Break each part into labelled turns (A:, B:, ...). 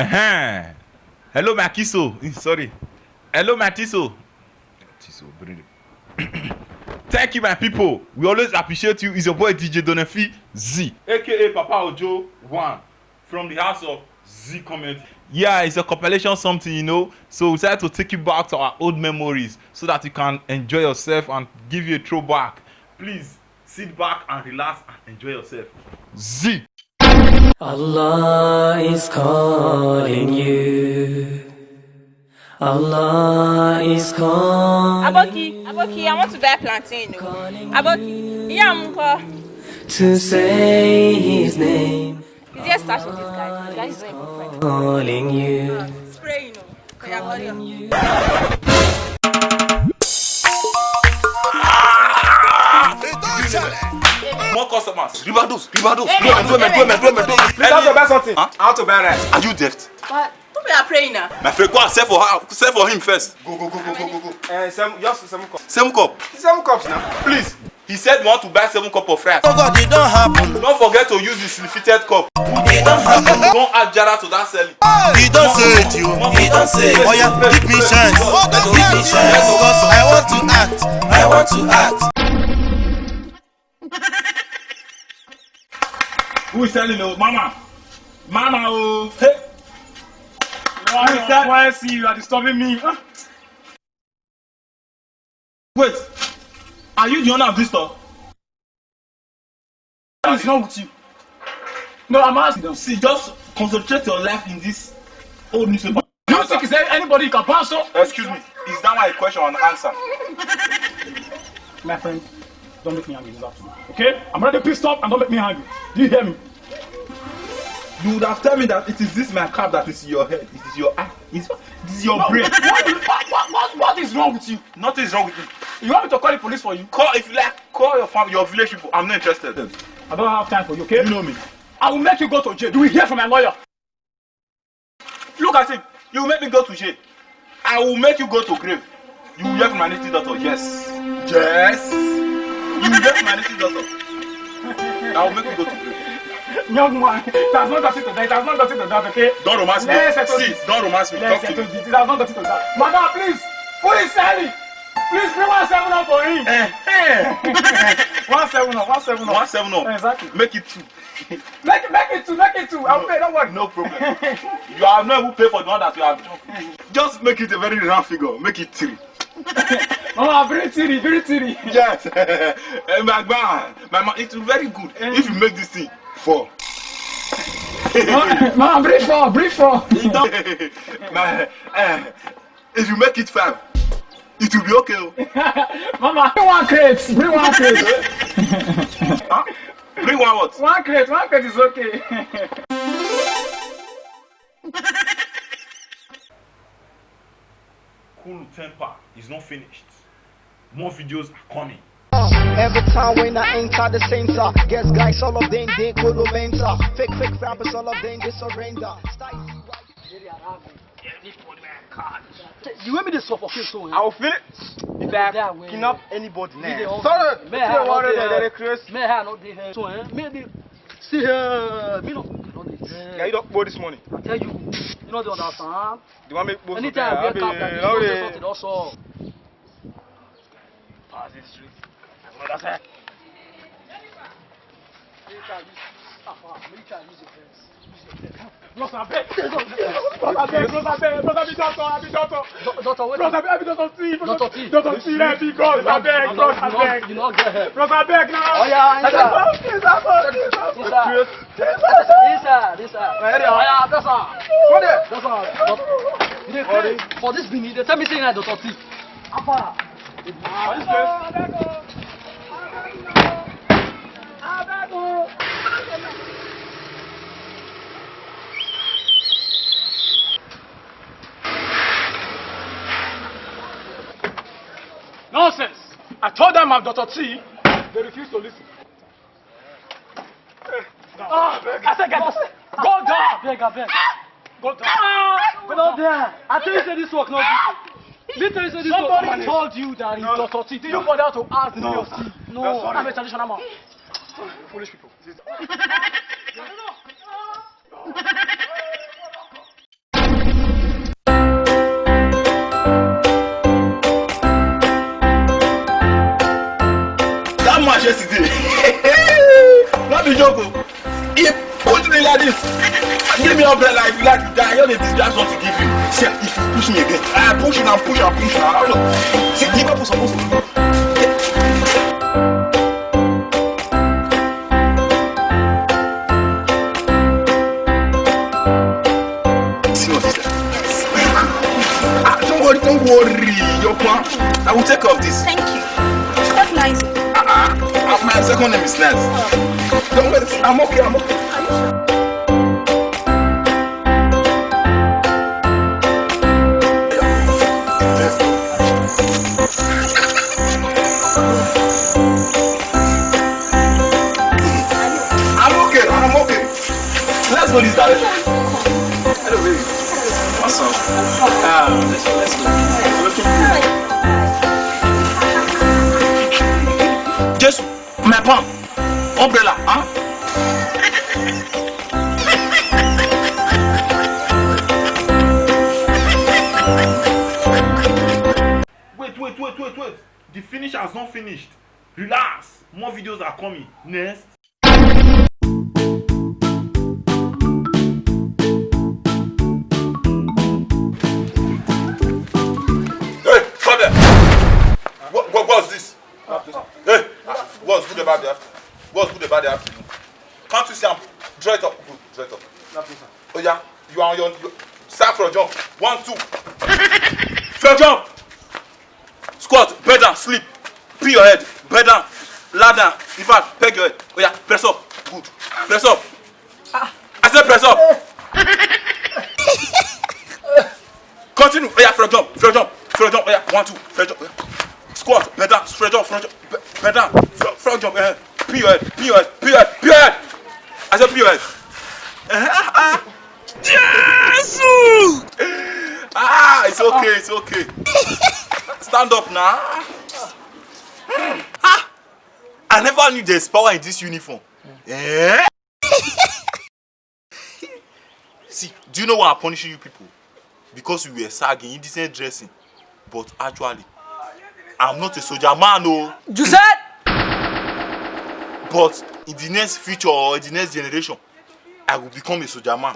A: Hello, Makiso. Sorry. Hello, Matiso. Tiso, bring it. Thank you, my people. We always appreciate you. It's your boy DJ Donefi Z, aka Papa Ojo 1 from the House of Z Comedy. Yeah, it's a compilation something, you know. So we decided to take you back to our old memories so that you can enjoy yourself and give you a throwback. Please sit back and relax and enjoy yourself. Z.
B: Allah is calling you. Allah is calling.
C: Aboki, I want to buy plantain. Aboki, yeah, uncle.
B: To say his name.
C: Is he starting this guy? This guy is very good friend.
B: Calling you.
C: Spray, you know.
B: Calling you.
A: More customers.
D: Ribados.
C: Please, I
D: want to buy something. Huh? I want to buy rice. Are you deaf?
C: But who we are praying now?
A: My friend, go and sell for her. Sell for him first.
D: Go. Just 7 cups.
A: 7 cup.
D: 7 cups now.
A: Please. He said we want to buy 7 cup of rice.
D: Oh God, it don't happen.
A: Don't forget to use the fitted cup.
D: It don't happen.
A: Don't add Jara to that selling.
D: He don't say it, you. He don't say it. Oh yeah, give me chance. Give me chance. Because I want to act. I want to act.
A: Who is selling those? Mama, oh, hey.
E: Why I see you are disturbing me?
A: Wait, are you the owner of this store?
E: What is wrong with you? No, I'm asking them.
A: See, just concentrate your life in this old newspaper.
E: Do you think is there anybody you can pass on?
A: Excuse me, is that my question and answer?
E: My friend, don't make me angry this afternoon. Okay? I'm already pissed off and don't make me angry. Do you hear me?
A: You would have told me that it is this my cap that is in your head. It is your eye. This is your brain.
E: What is wrong with you?
A: Nothing is wrong with you.
E: You want me to call the police for you?
A: Call if you like. Call your family, your village people. I'm not interested.
E: I don't have time for you, okay?
A: You know me.
E: I will make you go to jail. Do we hear from my lawyer?
A: Look at him. You will make me go to jail. I will make you go to grave. You will hear from my native doctor. Yes. Yes. You will hear from my native doctor. I will make you go to grave.
E: Young man, that's not nothing to that. That's not nothing to that, okay?
A: Don't romance me. See, don't romance me. Talk to me.
E: That's not nothing to that. Madam, please. Who is selling? Please bring 1 up for him. 1 up.
A: 1 up.
E: Exactly.
A: Make it 2.
E: Make it two. I'll pay, don't worry.
A: No problem. You have not even paid for the one that you have done. Just make it a very round figure. Make it 3.
E: Oh, very tiri.
A: Yes. My man, it's very good. If you make this thing 4.
E: Man, breathe for.
A: If you make it 5, it will be okay.
E: Mama, bring 1 crate.
A: Huh? Bring 1 what?
E: 1 crate is okay.
A: Cool temper is not finished. More videos are coming.
F: Every time when I enter the center, guess guys all of them they could mentor. Fake rappers all of them they surrender.
G: You want me to suffocate so?
D: I will feel it. If I kidnap anybody now.
G: Sorry.
D: May I not
G: there? So, maybe see here. Me no.
D: Yeah, you don't go this morning.
G: I tell you, you know the understand.
D: Do you want me to go?
G: Anytime I wake up, that you do something also.
D: Pass this street. Another side.
E: Brother, beg. Doctor, T, let me go. I beg.
G: You know, get help.
E: Brother, beg now.
G: Oh yeah, this side. Oh yeah, that's all. For this beanie, they tell me saying that Dr. T. Apa?
E: Nonsense! I told them I'm Dr. T. They refused to listen. I said, go down! Go down!
G: Go there. I tell you say this work not good. Literally say this work.
E: Somebody
G: told you that he's Dr. T.
E: Did you bother to ask me your T?
G: No, I'm a traditional man.
E: Foolish people.
A: joke. He push me like this. Give me umbrella like that. I only this guy want to give you. See, if you push me again, I push you and push and push. I don't know. See, Liverpool supposed to. Don't worry, your plan. I will take care of this.
C: Thank you. That's nice.
A: My second name is Nance. Don't worry, I'm okay. I'm okay. I'm okay. Let's go this direction. Hello, baby. What's up? Let's go. Just my palm, umbrella, huh? Wait. The finish has not finished. Relax. More videos are coming. Next. What's this? Hey, what's good about the afternoon? What's good about the afternoon? Can't you see I'm draw it up? Good, draw it up. Oh yeah, you are on your start for a jump. 1, 2. For a jump. Squat, bend down, sleep. Pee your head, bend down, lie down. In fact, peg your head. Oh yeah, press up. Good. Press up. I said press up. Continue. Oh yeah, for a jump. Oh yeah, 1, 2. For a jump. Squat, bend down, stretch up, front jump, bend down, front jump, pee your head. I said pee your head. Yes! It's okay. Stand up now. I never knew there's power in this uniform. See, do you know why I'm punishing you people? Because we were sagging, indecent dressing. But actually, I'm not a soldier man, no.
G: You said?
A: But in the next future or in the next generation, I will become a soldier man.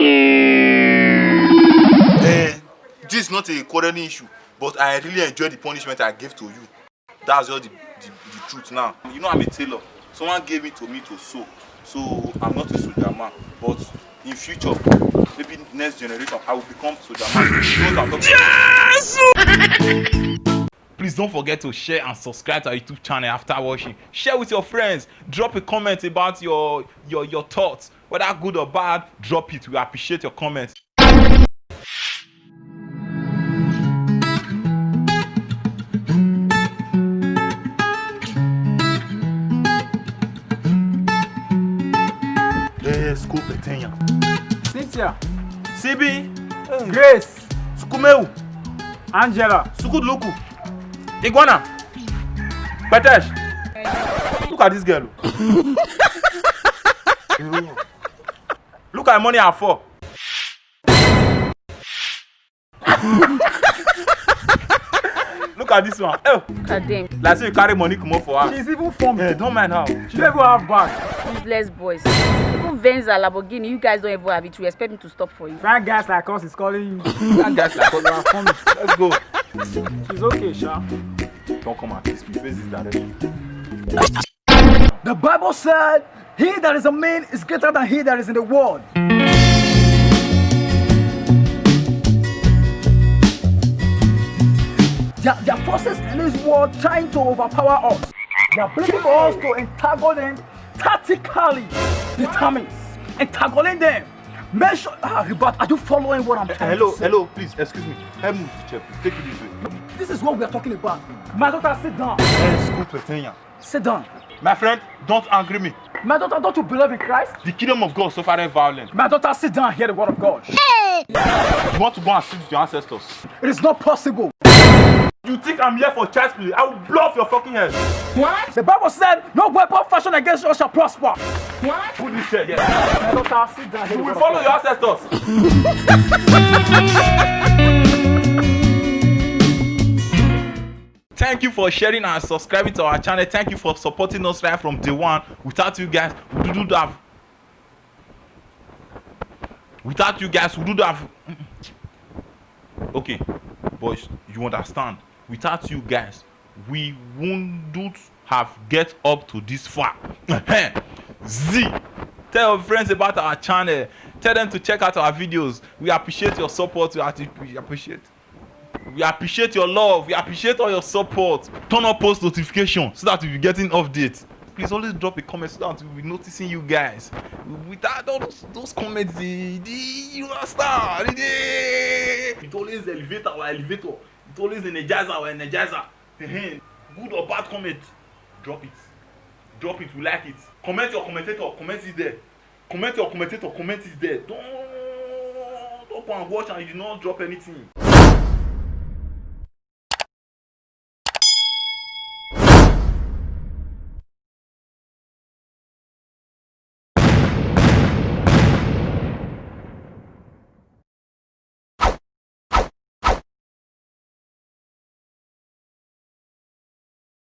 A: This is not a quarreling issue, but I really enjoy the punishment I gave to you. That's all the truth now. You know I'm a tailor. Someone gave it to me to sew. So I'm not a soldier man. But in future, maybe next generation, I will become soldier man. You know what I'm talking about? Please don't forget to share and subscribe to our YouTube channel after watching. Share with your friends. Drop a comment about your thoughts. Whether good or bad, drop it. We appreciate your comments. School Petenya.
E: Cynthia.
A: CB.
E: Grace.
A: Sukumeu.
E: Angela.
A: Sukudluku. Iguana. Petesh. Look at this girl. Look at money at 4. Look at this one. Oh.
C: God damn.
A: Like say you carry money come up for her.
E: She's even from me.
A: Don't mind how.
E: She don't even have bag.
C: Useless boys. Even Venza, Lamborghini, you guys don't even have it. You expect me to stop for you.
E: Fine guys like us is calling you.
A: That guy's like,
E: You are funny.
A: let's go.
E: She's okay, Sha.
A: Don't come and kiss me. Face this direction.
E: The Bible said, he that is a man is greater than he that is in the world. There are forces in this world trying to overpower us. They are looking for us to entangle them tactically. Determined. Entangling them. Make sure. But are you following what I'm trying to say?
A: Hello, please, excuse me. Help me to check. Take it this way.
E: This is what we are talking about. My daughter, sit down.
A: School Petenya.
E: Sit down.
A: My friend, don't angry me.
E: My daughter, don't you believe in Christ?
A: The kingdom of God suffered violence.
E: My daughter, sit down and hear the word of God.
A: You want to go and sit with your ancestors?
E: It is not possible.
A: You think I'm here for child's play? I will blow off your fucking head.
E: What? The Bible said, no weapon fashioned against us shall prosper.
A: What? Put this shit here.
E: My daughter, sit down.
A: You will follow your ancestors. Thank you for sharing and subscribing to our channel. Thank you for supporting us right from day one. Without you guys, we wouldn't have Without you guys, we would have. Okay, boys, you understand? Without you guys, we wouldn't have get up to this far. Z, tell your friends about our channel. Tell them to check out our videos. We appreciate your support. We appreciate your love. We appreciate all your support. Turn on post notification so that we'll be getting updates. Please always drop a comment so that we'll be noticing you guys. Without all those comments, you understand? It always elevate our elevator. It always energize our energizer. Good or bad comment, drop it. Drop it, we like it. Comment your commentator, comment is there. Comment your commentator, comment is there. Don't go and watch and you do not drop anything.